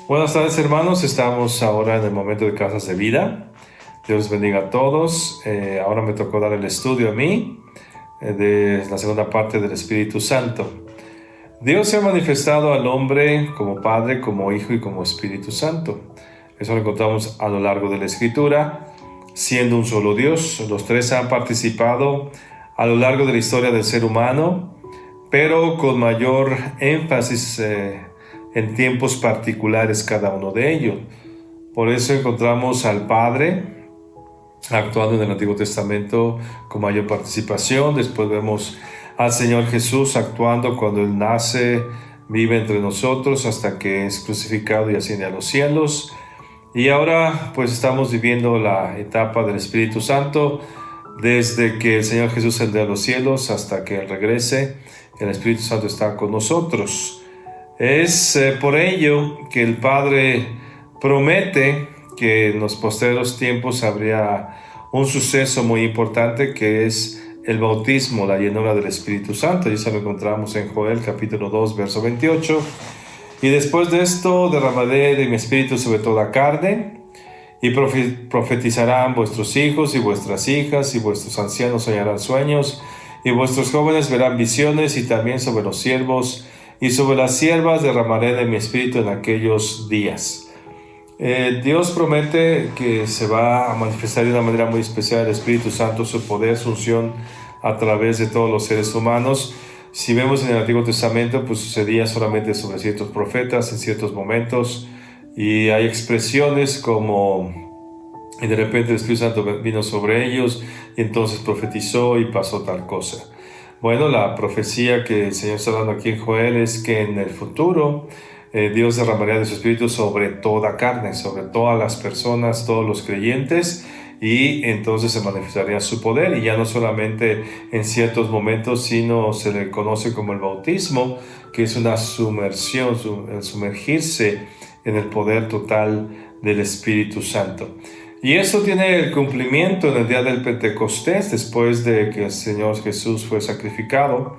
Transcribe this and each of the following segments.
Buenas tardes, hermanos. Estamos ahora en el momento de Casas de Vida. Dios les bendiga a todos. Ahora me tocó dar el estudio a mí de la segunda parte del Espíritu Santo. Dios se ha manifestado al hombre como Padre, como Hijo y como Espíritu Santo. Eso lo encontramos a lo largo de la Escritura, siendo un solo Dios. Los tres han participado a lo largo de la historia del ser humano, pero con mayor énfasis en tiempos particulares cada uno de ellos. Por eso encontramos al Padre actuando en el Antiguo Testamento con mayor participación. Después vemos al Señor Jesús actuando cuando Él nace, vive entre nosotros hasta que es crucificado y asciende a los cielos. Y ahora pues estamos viviendo la etapa del Espíritu Santo, desde que el Señor Jesús ascendió a los cielos hasta que Él regrese. El Espíritu Santo está con nosotros. Es por ello que el Padre promete que en los posteriores tiempos habría un suceso muy importante, que es el bautismo, la llenura del Espíritu Santo. Y eso lo encontramos en Joel capítulo 2, verso 28. Y después de esto derramaré de mi espíritu sobre toda carne, y profetizarán vuestros hijos y vuestras hijas, y vuestros ancianos soñarán sueños, y vuestros jóvenes verán visiones, y también sobre los siervos y sobre las siervas derramaré de mi espíritu en aquellos días. Dios promete que se va a manifestar de una manera muy especial el Espíritu Santo, su poder, su unción a través de todos los seres humanos. Si vemos en el Antiguo Testamento, pues sucedía solamente sobre ciertos profetas en ciertos momentos, y hay expresiones como y de repente el Espíritu Santo vino sobre ellos y entonces profetizó y pasó tal cosa. Bueno, la profecía que el Señor está dando aquí en Joel es que en el futuro Dios derramaría de su Espíritu sobre toda carne, sobre todas las personas, todos los creyentes, y entonces se manifestaría su poder, y ya no solamente en ciertos momentos, sino se le conoce como el bautismo, que es una sumersión, el sumergirse en el poder total del Espíritu Santo. Y eso tiene el cumplimiento en el día del Pentecostés, después de que el Señor Jesús fue sacrificado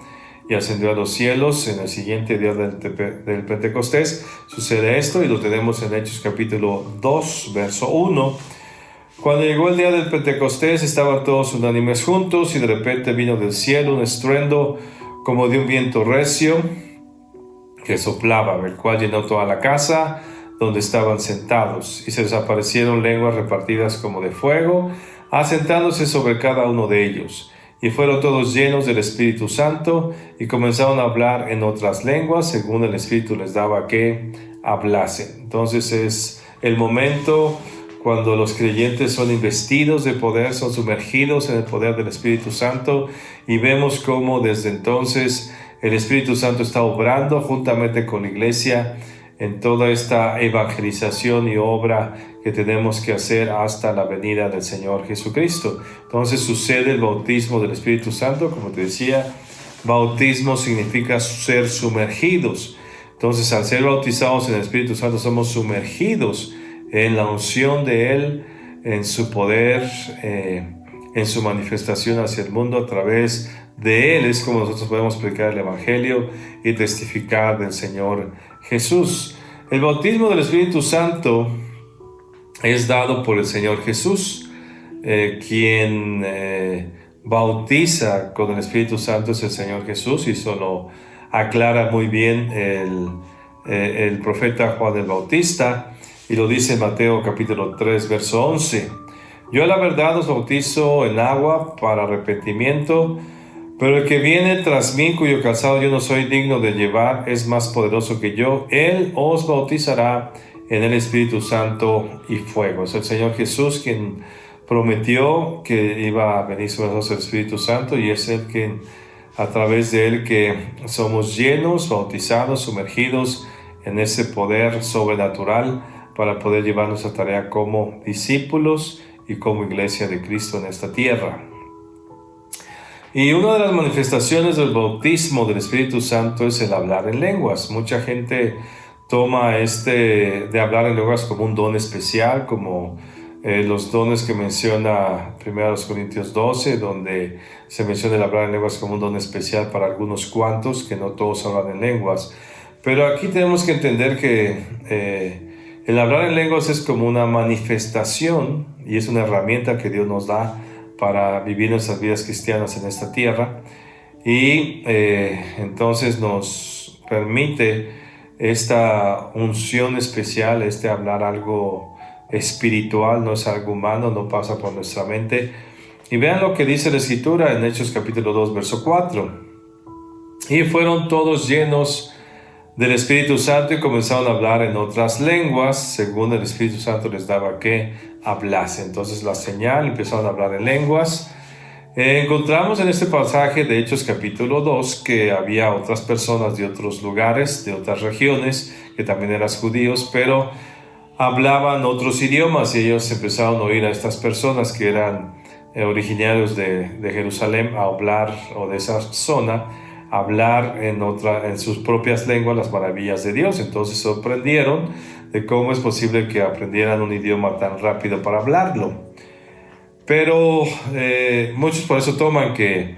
y ascendió a los cielos. En el siguiente día del Pentecostés sucede esto, y lo tenemos en Hechos capítulo 2, verso 1. Cuando llegó el día del Pentecostés, estaban todos unánimes juntos, y de repente vino del cielo un estruendo como de un viento recio que soplaba, el cual llenó toda la casa donde estaban sentados, y se les aparecieron lenguas repartidas como de fuego, asentándose sobre cada uno de ellos. Y fueron todos llenos del Espíritu Santo, y comenzaron a hablar en otras lenguas, según el Espíritu les daba que hablasen. Entonces es el momento cuando los creyentes son investidos de poder, son sumergidos en el poder del Espíritu Santo, y vemos cómo desde entonces el Espíritu Santo está obrando juntamente con la iglesia en toda esta evangelización y obra que tenemos que hacer hasta la venida del Señor Jesucristo. Entonces sucede el bautismo del Espíritu Santo. Como te decía, bautismo significa ser sumergidos. Entonces, al ser bautizados en el Espíritu Santo, somos sumergidos en la unción de Él, en su poder, en su manifestación hacia el mundo. A través de Él es como nosotros podemos predicar el Evangelio y testificar del Señor Jesús. El bautismo del Espíritu Santo es dado por el Señor Jesús. Quien bautiza con el Espíritu Santo es el Señor Jesús, y eso lo aclara muy bien el profeta Juan el Bautista, y lo dice en Mateo capítulo 3, verso 11. Yo a la verdad os bautizo en agua para arrepentimiento, pero el que viene tras mí, cuyo calzado yo no soy digno de llevar, es más poderoso que yo. Él os bautizará en el Espíritu Santo y fuego. Es el Señor Jesús quien prometió que iba a venir sobre nosotros el Espíritu Santo, y es Él quien, a través de Él, que somos llenos, bautizados, sumergidos en ese poder sobrenatural para poder llevar nuestra tarea como discípulos y como iglesia de Cristo en esta tierra. Y una de las manifestaciones del bautismo del Espíritu Santo es el hablar en lenguas. Mucha gente toma de hablar en lenguas como un don especial, como los dones que menciona 1 Corintios 12, donde se menciona el hablar en lenguas como un don especial para algunos cuantos, que no todos hablan en lenguas. Pero aquí tenemos que entender que El hablar en lenguas es como una manifestación y es una herramienta que Dios nos da para vivir nuestras vidas cristianas en esta tierra. Y entonces nos permite esta unción especial, hablar algo espiritual, no es algo humano, no pasa por nuestra mente. Y vean lo que dice la Escritura en Hechos capítulo 2, verso 4. Y fueron todos llenos del Espíritu Santo y comenzaron a hablar en otras lenguas, según el Espíritu Santo les daba que hablase. Entonces la señal, empezaron a hablar en lenguas. Encontramos en este pasaje de Hechos capítulo 2 que había otras personas de otros lugares, de otras regiones, que también eran judíos, pero hablaban otros idiomas y ellos empezaron a oír a estas personas que eran originarios de Jerusalén a hablar, o de esa zona, hablar en sus propias lenguas las maravillas de Dios. Entonces se sorprendieron de cómo es posible que aprendieran un idioma tan rápido para hablarlo. Pero muchos por eso toman que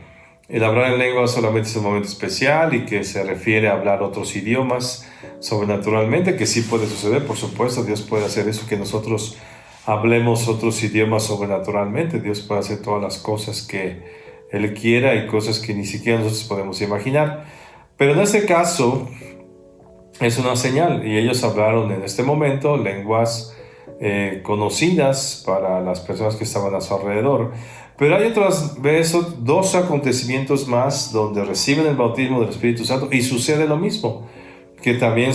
el hablar en lengua solamente es un momento especial y que se refiere a hablar otros idiomas sobrenaturalmente, que sí puede suceder, por supuesto. Dios puede hacer eso, que nosotros hablemos otros idiomas sobrenaturalmente. Dios puede hacer todas las cosas que Él quiera y cosas que ni siquiera nosotros podemos imaginar. Pero en este caso es una señal, y ellos hablaron en este momento lenguas conocidas para las personas que estaban a su alrededor. Pero hay otras veces, dos acontecimientos más donde reciben el bautismo del Espíritu Santo y sucede lo mismo, que también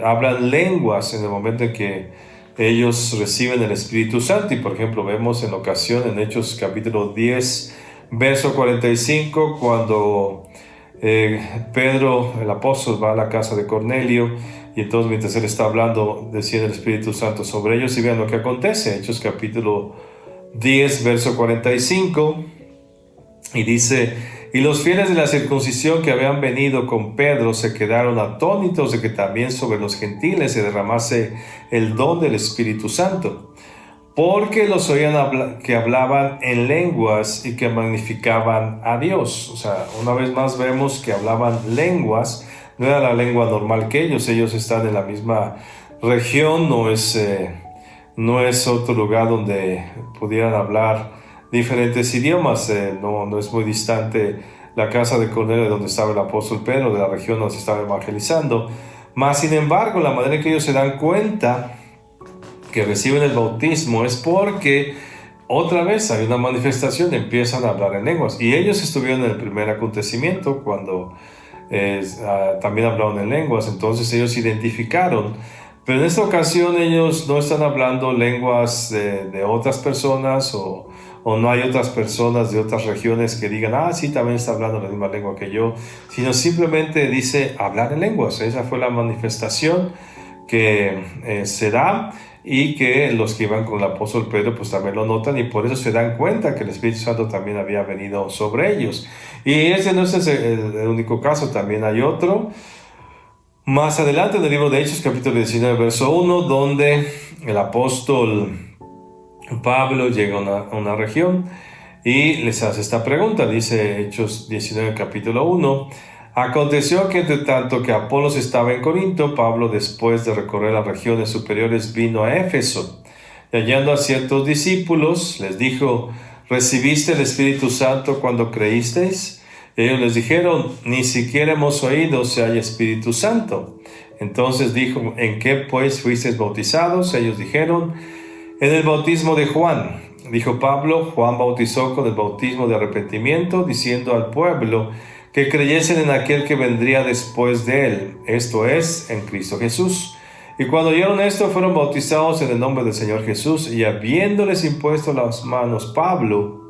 hablan lenguas en el momento en que ellos reciben el Espíritu Santo. Y por ejemplo vemos en ocasión en Hechos capítulo 10 verso 45, cuando Pedro el apóstol va a la casa de Cornelio, y entonces mientras él está hablando desciende el Espíritu Santo sobre ellos, y vean lo que acontece. Hechos capítulo 10 verso 45, y dice: y los fieles de la circuncisión que habían venido con Pedro se quedaron atónitos de que también sobre los gentiles se derramase el don del Espíritu Santo, porque los oían que hablaban en lenguas y que magnificaban a Dios. O sea, una vez más vemos que hablaban lenguas. No era la lengua normal que ellos están en la misma región, no es otro lugar donde pudieran hablar diferentes idiomas. No es muy distante la casa de Cornelio, donde estaba el apóstol Pedro, de la región donde se estaba evangelizando. Mas, sin embargo, la manera en que ellos se dan cuenta que reciben el bautismo es porque otra vez hay una manifestación, empiezan a hablar en lenguas. Y ellos estuvieron en el primer acontecimiento cuando también hablaron en lenguas. Entonces ellos identificaron, pero en esta ocasión ellos no están hablando lenguas de otras personas, o no hay otras personas de otras regiones que digan: sí, también está hablando la misma lengua que yo, sino simplemente dice hablar en lenguas. Esa fue la manifestación que se da, y que los que iban con el apóstol Pedro pues también lo notan, y por eso se dan cuenta que el Espíritu Santo también había venido sobre ellos. Y ese no es el único caso, también hay otro más adelante en el libro de Hechos capítulo 19 verso 1, donde el apóstol Pablo llega a una región y les hace esta pregunta. Dice Hechos 19 capítulo 1: aconteció que entre tanto que Apolos estaba en Corinto, Pablo, después de recorrer las regiones superiores, vino a Éfeso. Y hallando a ciertos discípulos, les dijo: ¿recibiste el Espíritu Santo cuando creísteis? Y ellos les dijeron: ni siquiera hemos oído si hay Espíritu Santo. Entonces dijo: ¿en qué pues fuisteis bautizados? Ellos dijeron: en el bautismo de Juan. Dijo Pablo: Juan bautizó con el bautismo de arrepentimiento, diciendo al pueblo que creyesen en aquel que vendría después de él, esto es, en Cristo Jesús. Y cuando oyeron esto, fueron bautizados en el nombre del Señor Jesús. Y habiéndoles impuesto las manos Pablo,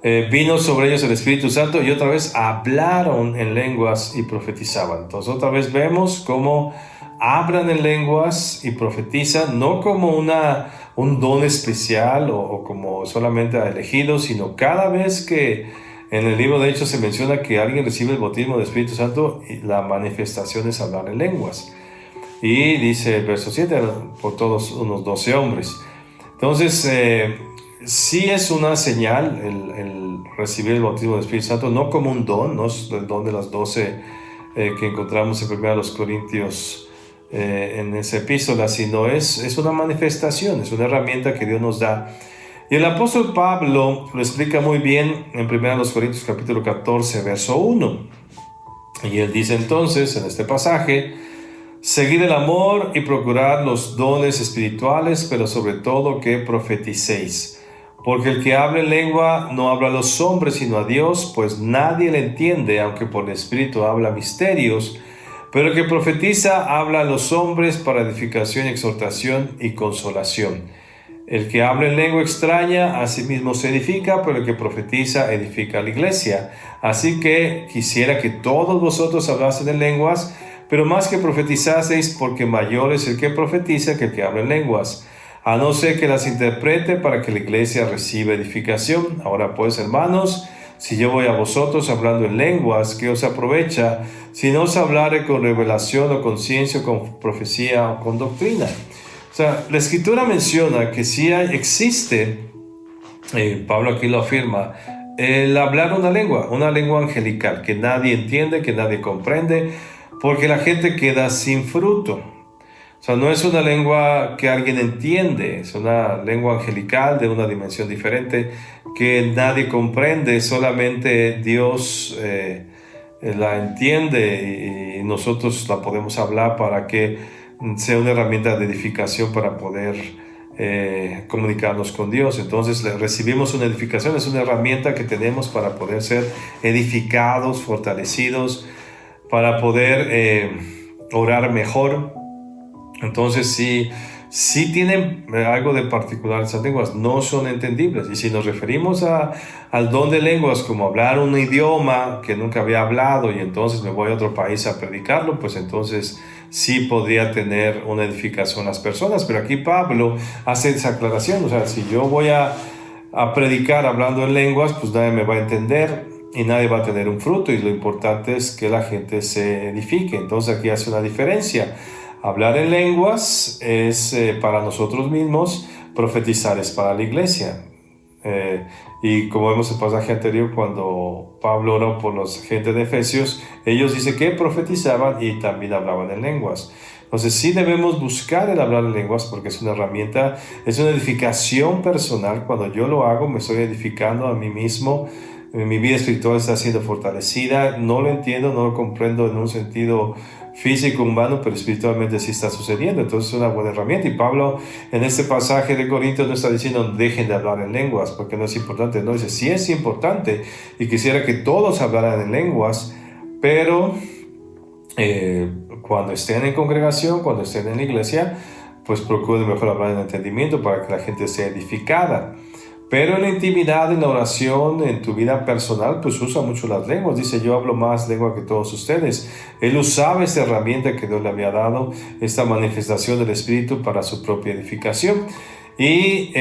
vino sobre ellos el Espíritu Santo, y otra vez hablaron en lenguas y profetizaban. Entonces otra vez vemos cómo hablan en lenguas y profetizan, no como un don especial o como solamente a elegidos, sino cada vez que en el libro de Hechos se menciona que alguien recibe el bautismo del Espíritu Santo, y la manifestación es hablar en lenguas. Y dice el verso 7, por todos unos 12 hombres. Entonces, sí es una señal el recibir el bautismo del Espíritu Santo, no como un don, no es el don de las 12 que encontramos en 1 Corintios en esa epístola, sino es una manifestación, es una herramienta que Dios nos da. Y el apóstol Pablo lo explica muy bien en 1 Corintios capítulo 14, verso 1. Y él dice entonces en este pasaje: seguid el amor y procurad los dones espirituales, pero sobre todo que profeticéis. Porque el que habla en lengua no habla a los hombres sino a Dios, pues nadie le entiende, aunque por el Espíritu habla misterios. Pero el que profetiza habla a los hombres para edificación, exhortación y consolación. El que habla en lengua extraña a sí mismo se edifica, pero el que profetiza edifica a la iglesia. Así que quisiera que todos vosotros hablasen en lenguas, pero más que profetizaseis, porque mayor es el que profetiza que el que habla en lenguas, a no ser que las interprete para que la iglesia reciba edificación. Ahora pues, hermanos, si yo voy a vosotros hablando en lenguas, ¿qué os aprovecha? Si no os hablare con revelación o con ciencia, o con profecía o con doctrina. O sea, la Escritura menciona que sí existe, Pablo aquí lo afirma, el hablar una lengua angelical, que nadie entiende, que nadie comprende, porque la gente queda sin fruto. O sea, no es una lengua que alguien entiende, es una lengua angelical de una dimensión diferente que nadie comprende, solamente Dios la entiende y nosotros la podemos hablar para que sea una herramienta de edificación para poder comunicarnos con Dios. Entonces recibimos una edificación, es una herramienta que tenemos para poder ser edificados, fortalecidos, para poder orar mejor. Entonces sí tienen algo de particular esas lenguas, no son entendibles. Y si nos referimos al don de lenguas como hablar un idioma que nunca había hablado y entonces me voy a otro país a predicarlo, pues entonces sí podría tener una edificación a las personas. Pero aquí Pablo hace esa aclaración, o sea, si yo voy a predicar hablando en lenguas, pues nadie me va a entender y nadie va a tener un fruto, y lo importante es que la gente se edifique. Entonces aquí hace una diferencia. Hablar en lenguas es para nosotros mismos, profetizar es para la iglesia. Y como vemos en el pasaje anterior, cuando Pablo oró por los gente de Efesios, ellos dicen que profetizaban y también hablaban en lenguas. Entonces sí debemos buscar el hablar en lenguas porque es una herramienta, es una edificación personal. Cuando yo lo hago, me estoy edificando a mí mismo. Mi vida espiritual está siendo fortalecida. No lo entiendo, no lo comprendo en un sentido físico, humano, pero espiritualmente sí está sucediendo. Entonces es una buena herramienta. Y Pablo en este pasaje de Corintios no está diciendo dejen de hablar en lenguas porque no es importante. No, dice sí es importante y quisiera que todos hablaran en lenguas, pero cuando estén en congregación, cuando estén en la iglesia, pues procuren mejor hablar en entendimiento para que la gente sea edificada. Pero en la intimidad, en la oración, en tu vida personal, pues usa mucho las lenguas. Dice, yo hablo más lengua que todos ustedes. Él usaba esta herramienta que Dios le había dado, esta manifestación del Espíritu para su propia edificación. Y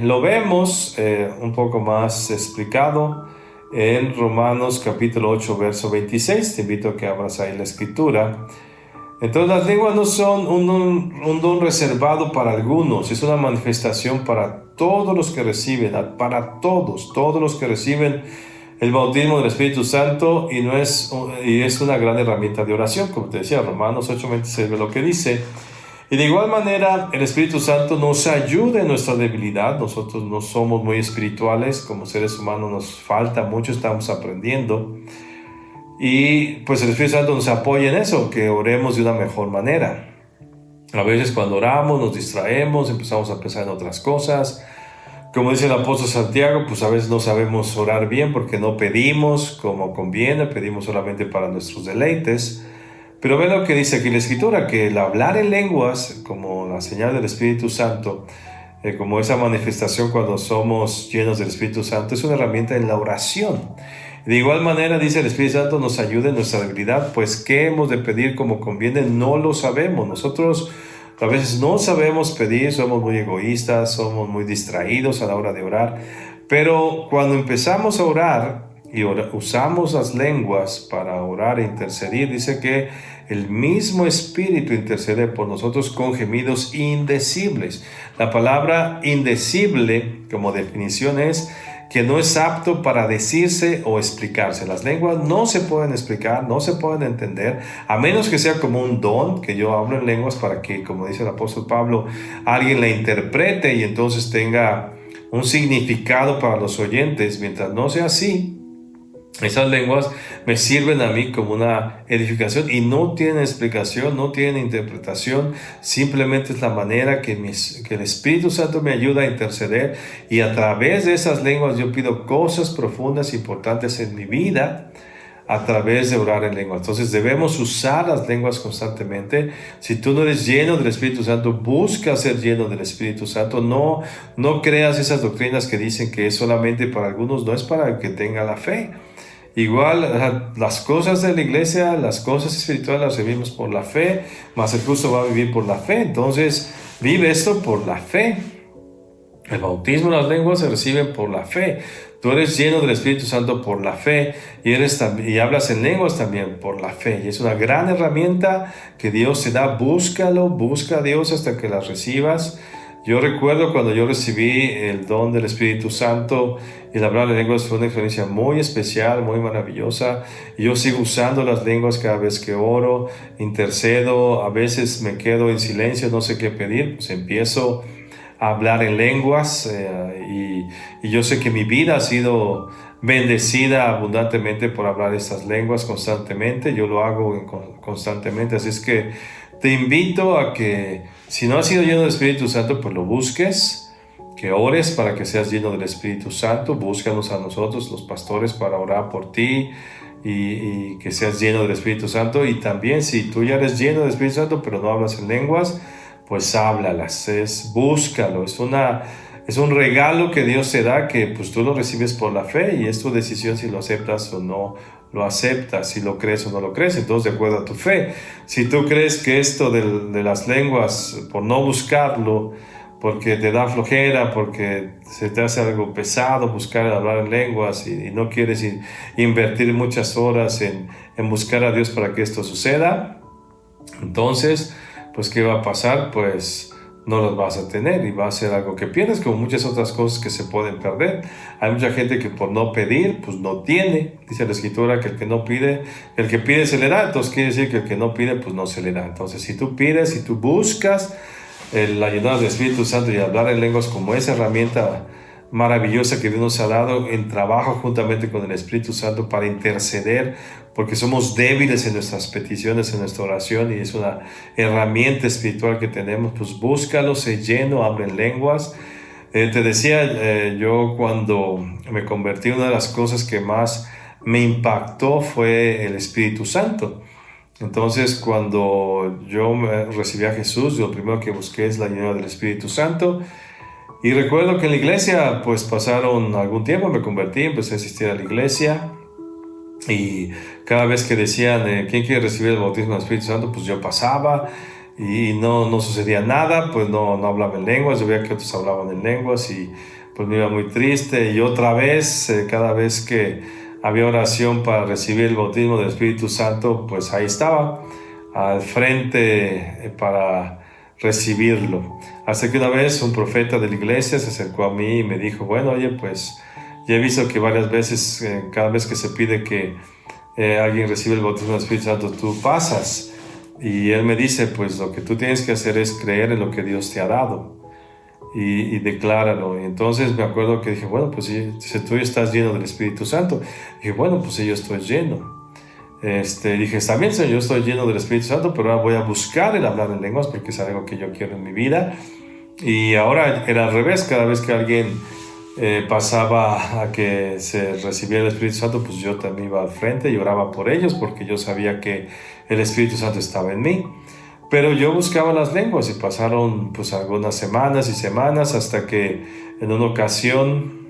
lo vemos un poco más explicado en Romanos capítulo 8, verso 26. Te invito a que abras ahí la escritura. Entonces las lenguas no son un don reservado para algunos, es una manifestación para todos los que reciben, para todos los que reciben el bautismo del Espíritu Santo, y es una gran herramienta de oración, como te decía, Romanos 8:26 ve lo que dice. Y de igual manera el Espíritu Santo nos ayuda en nuestra debilidad. Nosotros no somos muy espirituales, como seres humanos nos falta mucho, estamos aprendiendo. Y pues el Espíritu Santo nos apoya en eso, que oremos de una mejor manera. A veces cuando oramos nos distraemos, empezamos a pensar en otras cosas. Como dice el apóstol Santiago, pues a veces no sabemos orar bien porque no pedimos como conviene, pedimos solamente para nuestros deleites. Pero ve lo que dice aquí la Escritura, que el hablar en lenguas, como la señal del Espíritu Santo, como esa manifestación cuando somos llenos del Espíritu Santo, es una herramienta en la oración. De igual manera, dice el Espíritu Santo, nos ayuda en nuestra debilidad, pues qué hemos de pedir como conviene, no lo sabemos. Nosotros a veces no sabemos pedir, somos muy egoístas, somos muy distraídos a la hora de orar, pero cuando empezamos a orar y usamos las lenguas para orar e intercedir, dice que el mismo Espíritu intercede por nosotros con gemidos indecibles. La palabra indecible, como definición, es que no es apto para decirse o explicarse. Las lenguas no se pueden explicar, no se pueden entender, a menos que sea como un don, que yo hablo en lenguas para que, como dice el apóstol Pablo, alguien la interprete y entonces tenga un significado para los oyentes. Mientras no sea así, esas lenguas me sirven a mí como una edificación y no tienen explicación, no tienen interpretación, simplemente es la manera que el Espíritu Santo me ayuda a interceder, y a través de esas lenguas yo pido cosas profundas, importantes en mi vida, a través de orar en lenguas. Entonces debemos usar las lenguas constantemente. Si tú no eres lleno del Espíritu Santo, busca ser lleno del Espíritu Santo. No creas esas doctrinas que dicen que es solamente para algunos, no es para el que tenga la fe. Igual las cosas de la iglesia, las cosas espirituales las recibimos por la fe, mas el justo va a vivir por la fe. Entonces vive esto por la fe. El bautismo en las lenguas se reciben por la fe. Tú eres lleno del Espíritu Santo por la fe y hablas en lenguas también por la fe. Y es una gran herramienta que Dios te da. Búscalo, busca a Dios hasta que la recibas. Yo recuerdo cuando yo recibí el don del Espíritu Santo y el hablar en lenguas fue una experiencia muy especial, muy maravillosa. Y yo sigo usando las lenguas cada vez que oro, intercedo, a veces me quedo en silencio, no sé qué pedir, pues empiezo a hablar en lenguas y yo sé que mi vida ha sido bendecida abundantemente por hablar estas lenguas constantemente. Yo lo hago constantemente, así es que te invito a que si no has sido lleno del Espíritu Santo, pues lo busques, que ores para que seas lleno del Espíritu Santo. Búscanos a nosotros, los pastores, para orar por ti y que seas lleno del Espíritu Santo. Y también si tú ya eres lleno del Espíritu Santo, pero no hablas en lenguas, pues háblalas, búscalo. Es un regalo que Dios te da, que pues tú lo recibes por la fe y es tu decisión si lo aceptas o no lo aceptas, si lo crees o no lo crees, entonces de acuerdo a tu fe. Si tú crees que esto de las lenguas, por no buscarlo, porque te da flojera, porque se te hace algo pesado buscar hablar en lenguas y no quieres invertir muchas horas en buscar a Dios para que esto suceda, entonces, pues ¿qué va a pasar? Pues no los vas a tener y va a ser algo que pierdes, como muchas otras cosas que se pueden perder. Hay mucha gente que por no pedir, pues no tiene. Dice la Escritura que el que no pide, el que pide se le da. Entonces quiere decir que el que no pide, pues no se le da. Entonces si tú pides, si tú buscas la ayuda del Espíritu Santo y hablar en lenguas como esa herramienta maravillosa que Dios nos ha dado, en trabajo juntamente con el Espíritu Santo para interceder, porque somos débiles en nuestras peticiones, en nuestra oración, y es una herramienta espiritual que tenemos, pues búscalo, sé lleno, habla en lenguas. Te decía, yo cuando me convertí, una de las cosas que más me impactó fue el Espíritu Santo. Entonces, cuando yo recibí a Jesús, lo primero que busqué es la ayuda del Espíritu Santo. Y recuerdo que en la iglesia, pues pasaron algún tiempo, me convertí, empecé a asistir a la iglesia. Y cada vez que decían, ¿quién quiere recibir el bautismo del Espíritu Santo? Pues yo pasaba y no sucedía nada, pues no hablaba en lenguas. Yo veía que otros hablaban en lenguas y pues me iba muy triste. Y otra vez, cada vez que había oración para recibir el bautismo del Espíritu Santo, pues ahí estaba, al frente para recibirlo. Hasta que una vez un profeta de la iglesia se acercó a mí y me dijo, bueno, oye, pues ya he visto que varias veces, cada vez que se pide que alguien recibe el bautismo del Espíritu Santo, tú pasas. Y él me dice, pues lo que tú tienes que hacer es creer en lo que Dios te ha dado y decláralo. Y entonces me acuerdo que dije, bueno, pues si tú estás lleno del Espíritu Santo. Dije, bueno, pues sí, yo estoy lleno. Dije, está bien, Señor, yo estoy lleno del Espíritu Santo, pero ahora voy a buscar el hablar en lenguas porque es algo que yo quiero en mi vida. Y ahora era al revés, cada vez que alguien pasaba a que se recibiera el Espíritu Santo, pues yo también iba al frente y oraba por ellos porque yo sabía que el Espíritu Santo estaba en mí. Pero yo buscaba las lenguas y pasaron pues algunas semanas y semanas hasta que en una ocasión,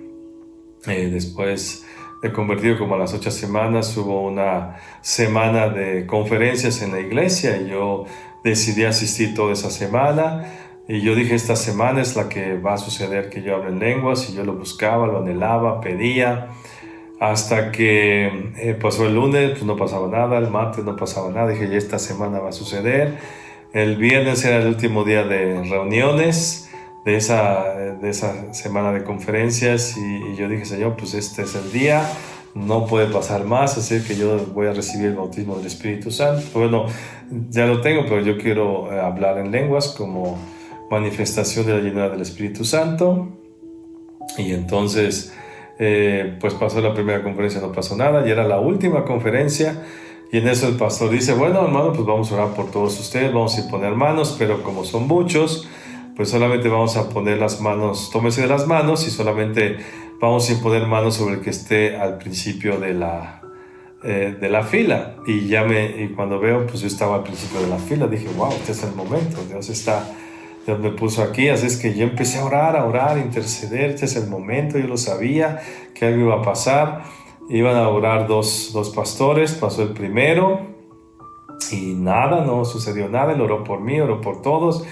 después de convertido como a las 8 semanas, hubo una semana de conferencias en la iglesia y yo decidí asistir toda esa semana. Y yo dije, esta semana es la que va a suceder que yo hable en lenguas, y yo lo buscaba, lo anhelaba, pedía, hasta que pasó el lunes, pues no pasaba nada, el martes no pasaba nada, dije, ya esta semana va a suceder. El viernes era el último día de reuniones, de esa semana de conferencias y yo dije, Señor, pues este es el día, no puede pasar más, así que yo voy a recibir el bautismo del Espíritu Santo. Bueno, ya lo tengo, pero yo quiero hablar en lenguas como manifestación de la llenura del Espíritu Santo. Y entonces, pues pasó la primera conferencia, no pasó nada, y era la última conferencia. Y en eso el pastor dice, bueno, hermano, pues vamos a orar por todos ustedes, vamos a poner manos, pero como son muchos, pues solamente vamos a poner las manos, tómese de las manos y solamente vamos a poner manos sobre el que esté al principio de la fila. Y cuando veo, pues yo estaba al principio de la fila, dije, wow, este es el momento, Dios me puso aquí, así es que yo empecé a orar, a interceder, este es el momento, yo lo sabía que algo iba a pasar. Iban a orar dos pastores, pasó el primero y nada, no sucedió nada, él oró por mí, oró por todos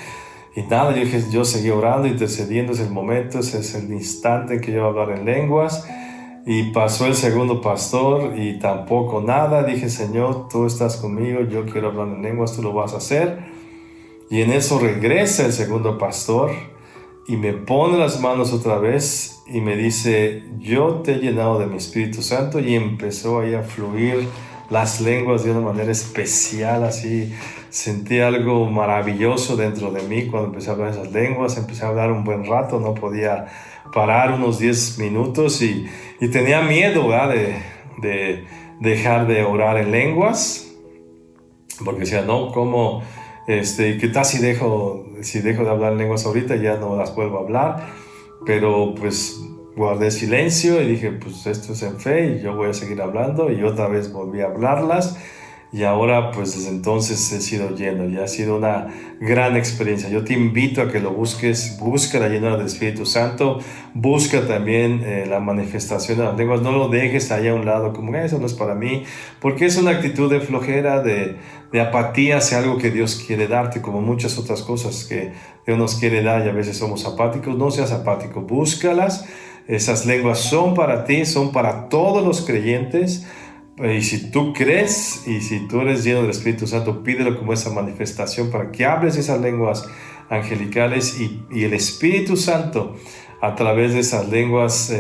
y nada, yo seguí orando, intercediendo, es el momento, ese es el instante en que yo voy a hablar en lenguas. Y pasó el segundo pastor y tampoco nada, dije, Señor, tú estás conmigo, yo quiero hablar en lenguas, tú lo vas a hacer. Y en eso regresa el segundo pastor y me pone las manos otra vez y me dice, yo te he llenado de mi Espíritu Santo, y empezó ahí a fluir las lenguas de una manera especial, así sentí algo maravilloso dentro de mí cuando empecé a hablar esas lenguas. Empecé a hablar un buen rato, no podía parar, unos 10 minutos, y tenía miedo, ¿verdad?, de dejar de orar en lenguas, porque decía, no, ¿cómo? ¿Qué tal si dejo de hablar lenguas ahorita? Ya no las vuelvo a hablar. Pero pues guardé silencio y dije, pues esto es en fe y yo voy a seguir hablando, y otra vez volví a hablarlas. Y ahora pues desde entonces he sido lleno y ha sido una gran experiencia. Yo te invito a que lo busques, busca la llenura del Espíritu Santo, busca también la manifestación de las lenguas. No lo dejes ahí a un lado como eso no es para mí, porque es una actitud de flojera, de apatía hacia algo que Dios quiere darte, como muchas otras cosas que Dios nos quiere dar y a veces somos apáticos. No seas apático, búscalas. Esas lenguas son para ti, son para todos los creyentes. Y si tú crees y si tú eres lleno del Espíritu Santo, pídelo como esa manifestación para que hables esas lenguas angelicales y el Espíritu Santo a través de esas lenguas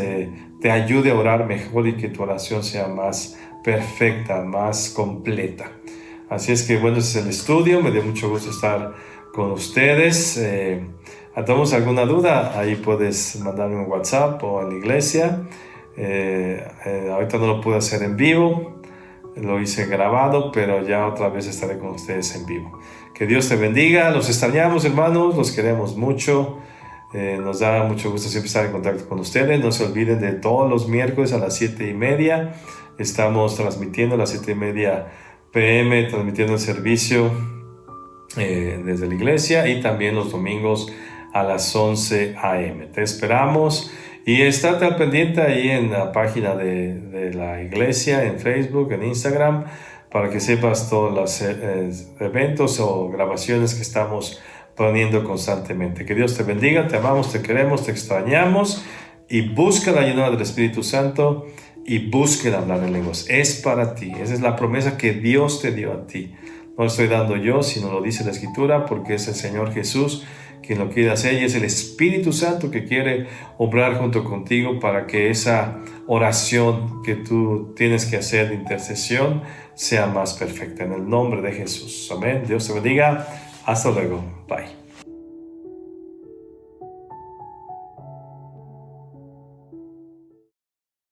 te ayude a orar mejor y que tu oración sea más perfecta, más completa. Así es que bueno, ese es el estudio. Me dio mucho gusto estar con ustedes. ¿Tenemos alguna duda? Ahí puedes mandarme un WhatsApp o en la iglesia. Ahorita no lo pude hacer en vivo, lo hice grabado, pero ya otra vez estaré con ustedes en vivo. Que Dios te bendiga, los extrañamos, hermanos, los queremos mucho. Nos da mucho gusto siempre estar en contacto con ustedes. No se olviden de todos los miércoles a las 7:30 estamos transmitiendo, a las 7:30 p.m. transmitiendo el servicio desde la iglesia, y también los domingos a las 11 a.m. Te esperamos. Y estate al pendiente ahí en la página de la iglesia, en Facebook, en Instagram, para que sepas todos los eventos o grabaciones que estamos poniendo constantemente. Que Dios te bendiga, te amamos, te queremos, te extrañamos, y busca la llenura del Espíritu Santo y busca el hablar en lenguas. Es para ti, esa es la promesa que Dios te dio a ti. No lo estoy dando yo, sino lo dice la Escritura, porque es el Señor Jesús quien lo quiere hacer, y es el Espíritu Santo que quiere obrar junto contigo para que esa oración que tú tienes que hacer de intercesión sea más perfecta. En el nombre de Jesús. Amén. Dios te bendiga. Hasta luego. Bye.